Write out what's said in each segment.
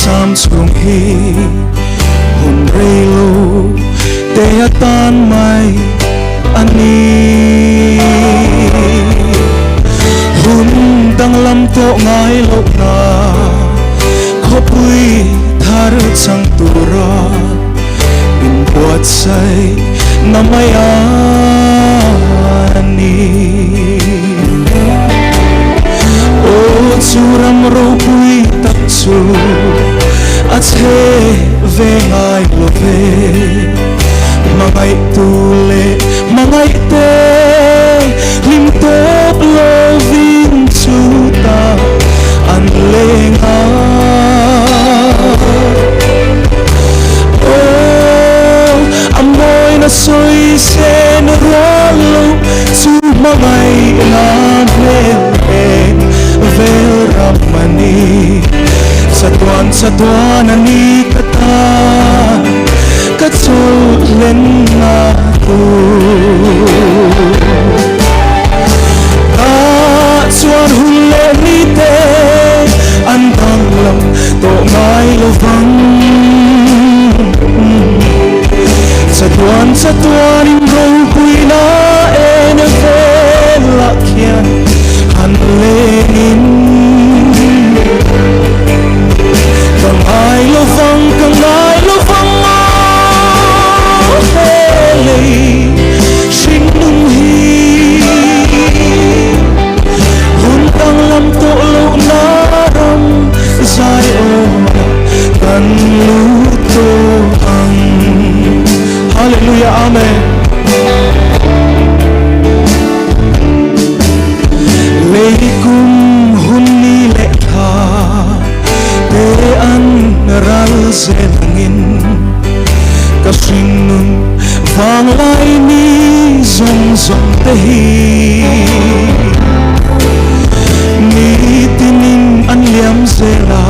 cham chung hi hun reilu te tan mai ani hun dang lam to ngai lo na khopui thar chang tura in buat sai namaya ani o churam ro pui tak chu a che ve ngai lo ve mangai tu le mangai te lim top lo vin chu ta an le nga oh amoy na soi sen rolo chu mangai na vel vel ramani satuan ani kata katul len na tu chuan hulle ni te an dang lam to ngai lo vang satuan in ro pui na en ve la khian han lenin kang ai lo vang hele sing nung hi hun tang lam to lo na ram zai o kan lu to ang hallelujah amen leikum hun ni le tha te an ral selangin kasing nun vang lai ni zong zong te hi ni tinin an liam zela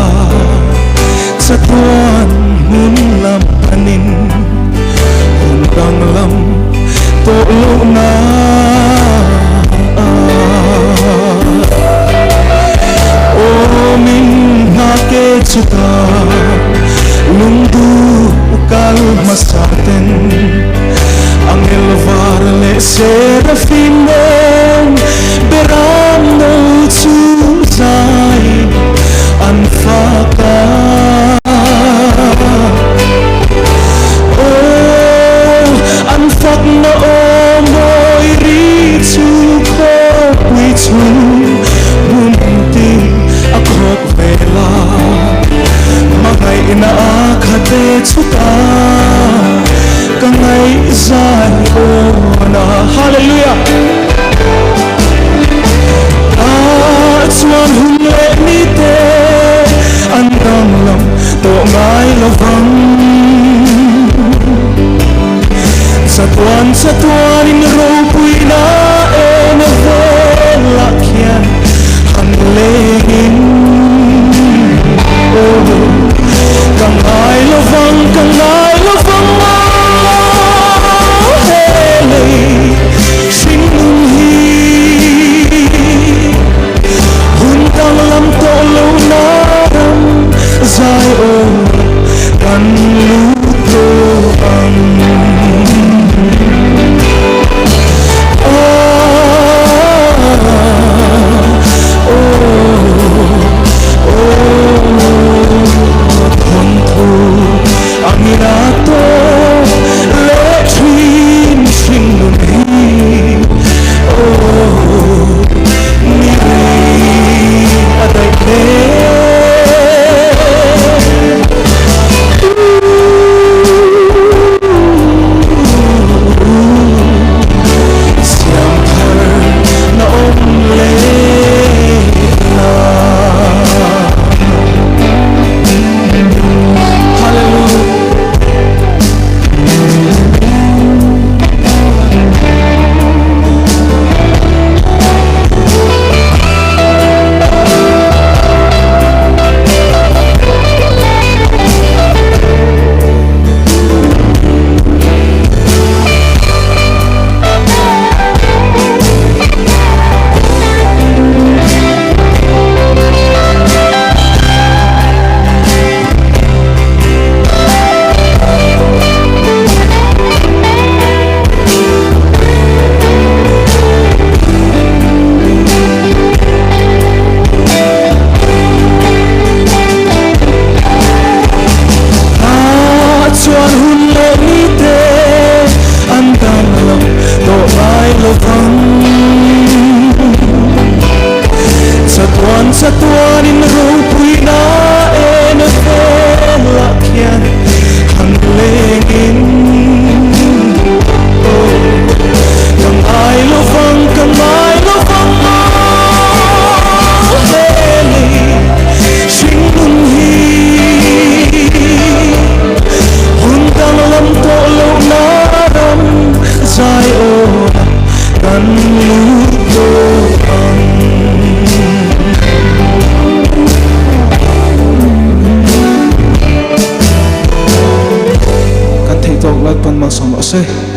sa tuan hun lam anin hun kang lam to lo na o min nga ke chuta lundu kal masaten angel var le serafim beram no chu zai an faka oh an fak no moi ri chu ko wi chu bunti akhok vela magai na khate chuta kangai zai ona hallelujah chuan hulle ni te an dang lam to ngai lo vang satuan in ro pui na en ve la khian han lein oh kang ai lo vang hele sing nung hi hun tang lam to lo na ram zai o kan lu to ang rơi